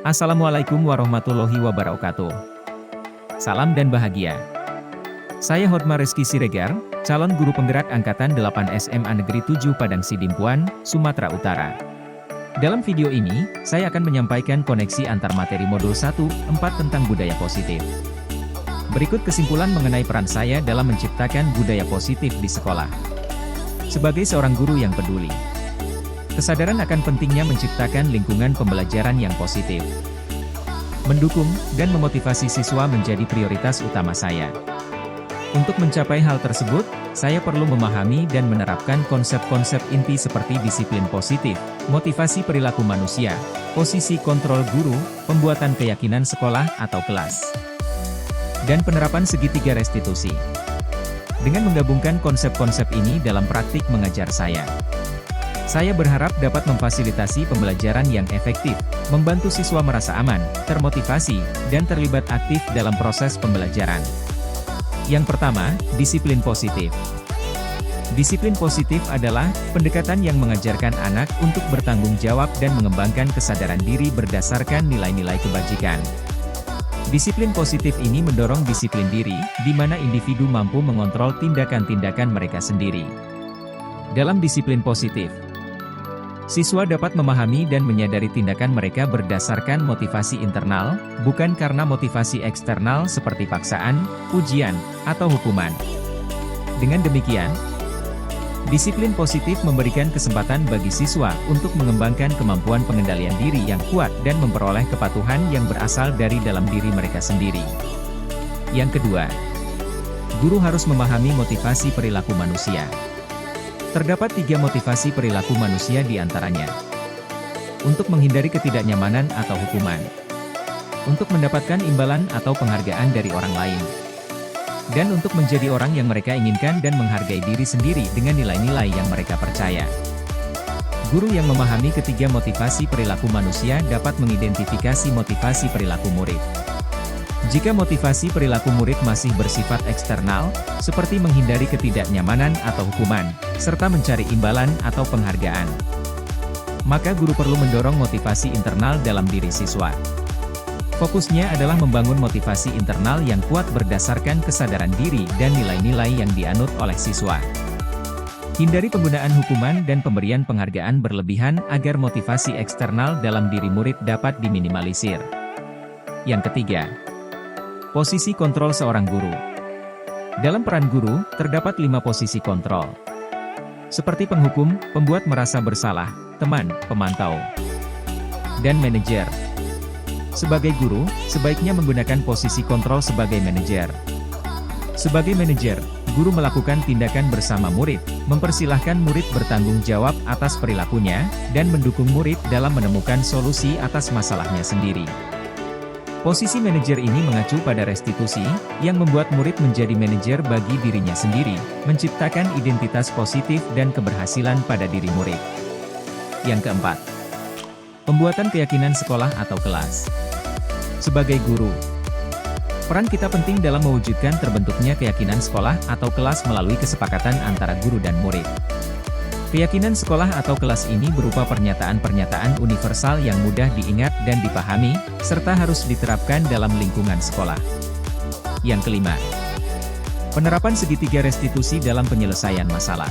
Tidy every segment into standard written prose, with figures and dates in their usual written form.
Assalamualaikum warahmatullahi wabarakatuh. Salam dan bahagia. Saya Hotmar Rizky Siregar, calon guru penggerak Angkatan 8 SMA Negeri 7 Padang Sidimpuan, Sumatera Utara. Dalam video ini, saya akan menyampaikan koneksi antar materi modul 1-4 tentang budaya positif. Berikut kesimpulan mengenai peran saya dalam menciptakan budaya positif di sekolah. Sebagai seorang guru yang peduli, kesadaran akan pentingnya menciptakan lingkungan pembelajaran yang positif, mendukung, dan memotivasi siswa menjadi prioritas utama saya. Untuk mencapai hal tersebut, saya perlu memahami dan menerapkan konsep-konsep inti seperti disiplin positif, motivasi perilaku manusia, posisi kontrol guru, pembuatan keyakinan sekolah atau kelas, dan penerapan segitiga restitusi. Dengan menggabungkan konsep-konsep ini dalam praktik mengajar saya berharap dapat memfasilitasi pembelajaran yang efektif, membantu siswa merasa aman, termotivasi, dan terlibat aktif dalam proses pembelajaran. Yang pertama, disiplin positif. Disiplin positif adalah pendekatan yang mengajarkan anak untuk bertanggung jawab dan mengembangkan kesadaran diri berdasarkan nilai-nilai kebajikan. Disiplin positif ini mendorong disiplin diri, di mana individu mampu mengontrol tindakan-tindakan mereka sendiri. Dalam disiplin positif, siswa dapat memahami dan menyadari tindakan mereka berdasarkan motivasi internal, bukan karena motivasi eksternal seperti paksaan, pujian, atau hukuman. Dengan demikian, disiplin positif memberikan kesempatan bagi siswa untuk mengembangkan kemampuan pengendalian diri yang kuat dan memperoleh kepatuhan yang berasal dari dalam diri mereka sendiri. Yang kedua, guru harus memahami motivasi perilaku manusia. Terdapat 3 motivasi perilaku manusia di antaranya. Untuk menghindari ketidaknyamanan atau hukuman. Untuk mendapatkan imbalan atau penghargaan dari orang lain. Dan untuk menjadi orang yang mereka inginkan dan menghargai diri sendiri dengan nilai-nilai yang mereka percaya. Guru yang memahami ketiga motivasi perilaku manusia dapat mengidentifikasi motivasi perilaku murid. Jika motivasi perilaku murid masih bersifat eksternal, seperti menghindari ketidaknyamanan atau hukuman, serta mencari imbalan atau penghargaan, maka guru perlu mendorong motivasi internal dalam diri siswa. Fokusnya adalah membangun motivasi internal yang kuat berdasarkan kesadaran diri dan nilai-nilai yang dianut oleh siswa. Hindari penggunaan hukuman dan pemberian penghargaan berlebihan agar motivasi eksternal dalam diri murid dapat diminimalisir. Yang ketiga, posisi kontrol seorang guru. Dalam peran guru, terdapat 5 posisi kontrol. Seperti penghukum, pembuat merasa bersalah, teman, pemantau, dan manajer. Sebagai guru, sebaiknya menggunakan posisi kontrol sebagai manajer. Sebagai manajer, guru melakukan tindakan bersama murid, mempersilahkan murid bertanggung jawab atas perilakunya, dan mendukung murid dalam menemukan solusi atas masalahnya sendiri. Posisi manajer ini mengacu pada restitusi, yang membuat murid menjadi manajer bagi dirinya sendiri, menciptakan identitas positif dan keberhasilan pada diri murid. Yang keempat, pembuatan keyakinan sekolah atau kelas. Sebagai guru, peran kita penting dalam mewujudkan terbentuknya keyakinan sekolah atau kelas melalui kesepakatan antara guru dan murid. Keyakinan sekolah atau kelas ini berupa pernyataan-pernyataan universal yang mudah diingat dan dipahami, serta harus diterapkan dalam lingkungan sekolah. Yang kelima, penerapan segitiga restitusi dalam penyelesaian masalah.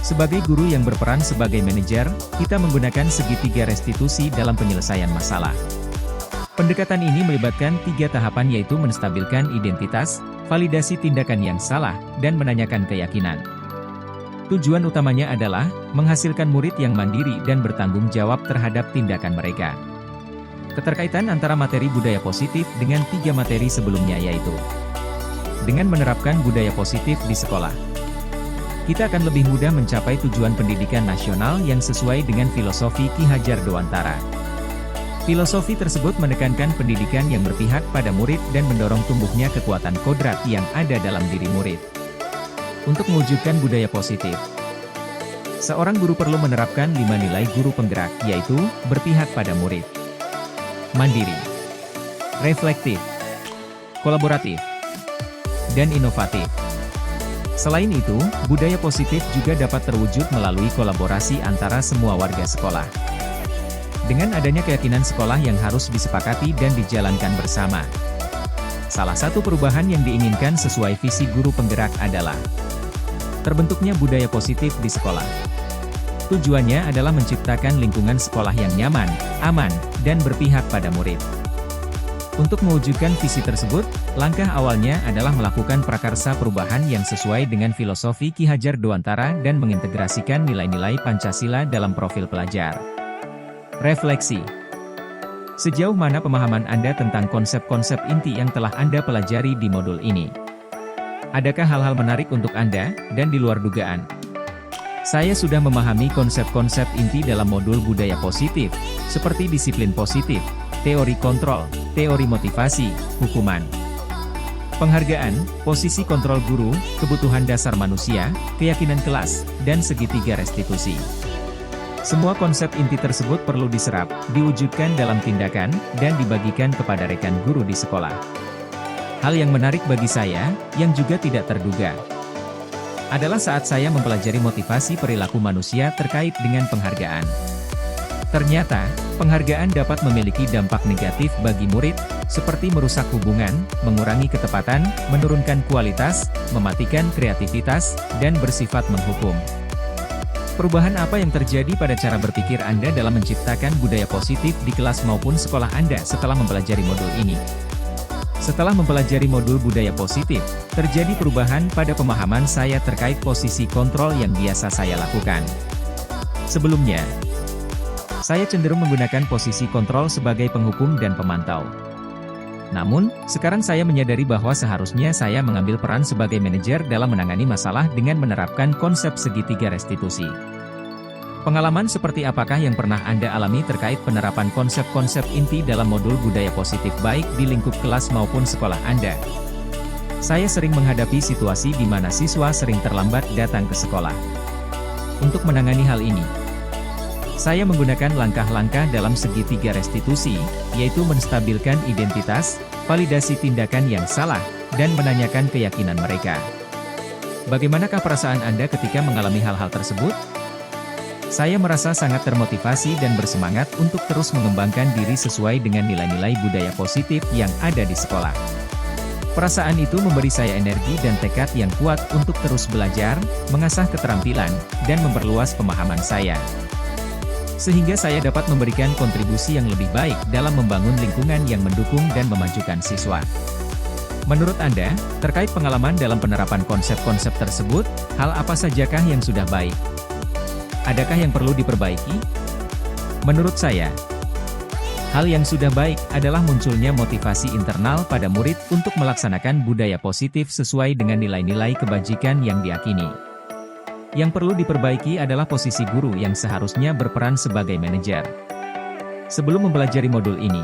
Sebagai guru yang berperan sebagai manajer, kita menggunakan segitiga restitusi dalam penyelesaian masalah. Pendekatan ini melibatkan 3 tahapan, yaitu menstabilkan identitas, validasi tindakan yang salah, dan menanyakan keyakinan. Tujuan utamanya adalah menghasilkan murid yang mandiri dan bertanggung jawab terhadap tindakan mereka. Keterkaitan antara materi budaya positif dengan 3 materi sebelumnya, yaitu dengan menerapkan budaya positif di sekolah, kita akan lebih mudah mencapai tujuan pendidikan nasional yang sesuai dengan filosofi Ki Hajar Dewantara. Filosofi tersebut menekankan pendidikan yang berpihak pada murid dan mendorong tumbuhnya kekuatan kodrat yang ada dalam diri murid. Untuk mewujudkan budaya positif, seorang guru perlu menerapkan 5 nilai guru penggerak, yaitu berpihak pada murid, mandiri, reflektif, kolaboratif, dan inovatif. Selain itu, budaya positif juga dapat terwujud melalui kolaborasi antara semua warga sekolah. dengan adanya keyakinan sekolah yang harus disepakati dan dijalankan bersama. Salah satu perubahan yang diinginkan sesuai visi guru penggerak adalah terbentuknya budaya positif di sekolah. Tujuannya adalah menciptakan lingkungan sekolah yang nyaman, aman, dan berpihak pada murid. Untuk mewujudkan visi tersebut, langkah awalnya adalah melakukan prakarsa perubahan yang sesuai dengan filosofi Ki Hajar Dewantara dan mengintegrasikan nilai-nilai Pancasila dalam profil pelajar. Refleksi. Sejauh mana pemahaman Anda tentang konsep-konsep inti yang telah Anda pelajari di modul ini? Adakah hal-hal menarik untuk Anda, dan di luar dugaan? Saya sudah memahami konsep-konsep inti dalam modul budaya positif, seperti disiplin positif, teori kontrol, teori motivasi, hukuman, penghargaan, posisi kontrol guru, kebutuhan dasar manusia, keyakinan kelas, dan segitiga restitusi. Semua konsep inti tersebut perlu diserap, diwujudkan dalam tindakan, dan dibagikan kepada rekan guru di sekolah. Hal yang menarik bagi saya, yang juga tidak terduga, adalah saat saya mempelajari motivasi perilaku manusia terkait dengan penghargaan. Ternyata, penghargaan dapat memiliki dampak negatif bagi murid, seperti merusak hubungan, mengurangi ketepatan, menurunkan kualitas, mematikan kreativitas, dan bersifat menghukum. Perubahan apa yang terjadi pada cara berpikir Anda dalam menciptakan budaya positif di kelas maupun sekolah Anda setelah mempelajari modul ini? Setelah mempelajari modul budaya positif, terjadi perubahan pada pemahaman saya terkait posisi kontrol yang biasa saya lakukan. Sebelumnya, saya cenderung menggunakan posisi kontrol sebagai penghukum dan pemantau. Namun, sekarang saya menyadari bahwa seharusnya saya mengambil peran sebagai manajer dalam menangani masalah dengan menerapkan konsep segitiga restitusi. Pengalaman seperti apakah yang pernah Anda alami terkait penerapan konsep-konsep inti dalam modul budaya positif baik di lingkup kelas maupun sekolah Anda? Saya sering menghadapi situasi di mana siswa sering terlambat datang ke sekolah. Untuk menangani hal ini, saya menggunakan langkah-langkah dalam segitiga restitusi, yaitu menstabilkan identitas, validasi tindakan yang salah, dan menanyakan keyakinan mereka. Bagaimanakah perasaan Anda ketika mengalami hal-hal tersebut? Saya merasa sangat termotivasi dan bersemangat untuk terus mengembangkan diri sesuai dengan nilai-nilai budaya positif yang ada di sekolah. Perasaan itu memberi saya energi dan tekad yang kuat untuk terus belajar, mengasah keterampilan, dan memperluas pemahaman saya, sehingga saya dapat memberikan kontribusi yang lebih baik dalam membangun lingkungan yang mendukung dan memajukan siswa. Menurut Anda, terkait pengalaman dalam penerapan konsep-konsep tersebut, hal apa sajakah yang sudah baik? Adakah yang perlu diperbaiki? Menurut saya, hal yang sudah baik adalah munculnya motivasi internal pada murid untuk melaksanakan budaya positif sesuai dengan nilai-nilai kebajikan yang diyakini. Yang perlu diperbaiki adalah posisi guru yang seharusnya berperan sebagai manajer. Sebelum mempelajari modul ini,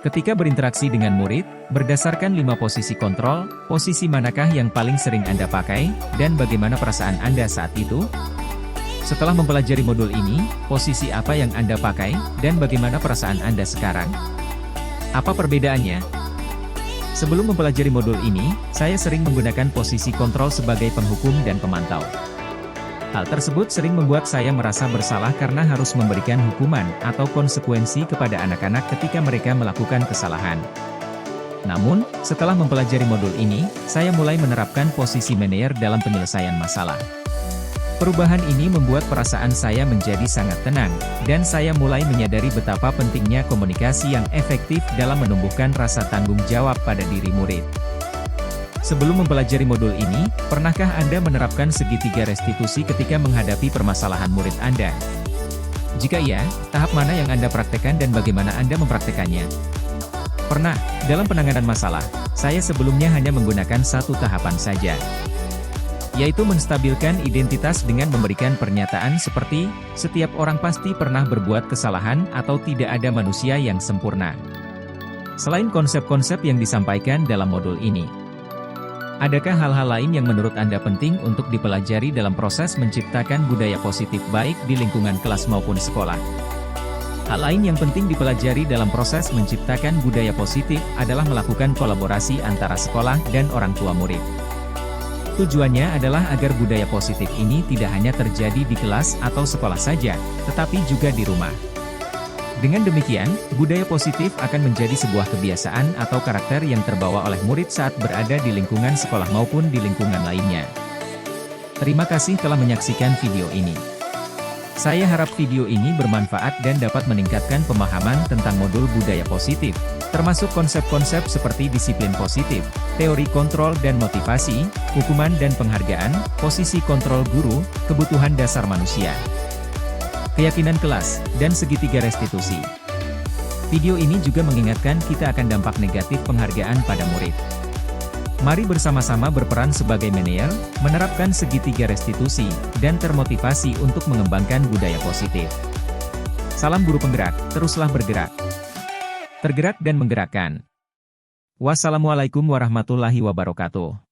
ketika berinteraksi dengan murid, berdasarkan 5 posisi kontrol, posisi manakah yang paling sering Anda pakai, dan bagaimana perasaan Anda saat itu? Setelah mempelajari modul ini, posisi apa yang Anda pakai, dan bagaimana perasaan Anda sekarang? Apa perbedaannya? Sebelum mempelajari modul ini, saya sering menggunakan posisi kontrol sebagai penghukum dan pemantau. Hal tersebut sering membuat saya merasa bersalah karena harus memberikan hukuman atau konsekuensi kepada anak-anak ketika mereka melakukan kesalahan. Namun, setelah mempelajari modul ini, saya mulai menerapkan posisi manajer dalam penyelesaian masalah. Perubahan ini membuat perasaan saya menjadi sangat tenang, dan saya mulai menyadari betapa pentingnya komunikasi yang efektif dalam menumbuhkan rasa tanggung jawab pada diri murid. Sebelum mempelajari modul ini, pernahkah Anda menerapkan segitiga restitusi ketika menghadapi permasalahan murid Anda? Jika iya, tahap mana yang Anda praktekkan dan bagaimana Anda mempraktekannya? Pernah, dalam penanganan masalah, saya sebelumnya hanya menggunakan satu tahapan saja, yaitu menstabilkan identitas dengan memberikan pernyataan seperti, setiap orang pasti pernah berbuat kesalahan atau tidak ada manusia yang sempurna. Selain konsep-konsep yang disampaikan dalam modul ini, adakah hal-hal lain yang menurut Anda penting untuk dipelajari dalam proses menciptakan budaya positif baik di lingkungan kelas maupun sekolah? Hal lain yang penting dipelajari dalam proses menciptakan budaya positif adalah melakukan kolaborasi antara sekolah dan orang tua murid. Tujuannya adalah agar budaya positif ini tidak hanya terjadi di kelas atau sekolah saja, tetapi juga di rumah. Dengan demikian, budaya positif akan menjadi sebuah kebiasaan atau karakter yang terbawa oleh murid saat berada di lingkungan sekolah maupun di lingkungan lainnya. Terima kasih telah menyaksikan video ini. Saya harap video ini bermanfaat dan dapat meningkatkan pemahaman tentang modul budaya positif, termasuk konsep-konsep seperti disiplin positif, teori kontrol dan motivasi, hukuman dan penghargaan, posisi kontrol guru, kebutuhan dasar manusia, keyakinan kelas, dan segitiga restitusi. Video ini juga mengingatkan kita akan dampak negatif penghargaan pada murid. Mari bersama-sama berperan sebagai manajer, menerapkan segitiga restitusi, dan termotivasi untuk mengembangkan budaya positif. Salam guru penggerak, teruslah bergerak. Tergerak dan menggerakkan. Wassalamualaikum warahmatullahi wabarakatuh.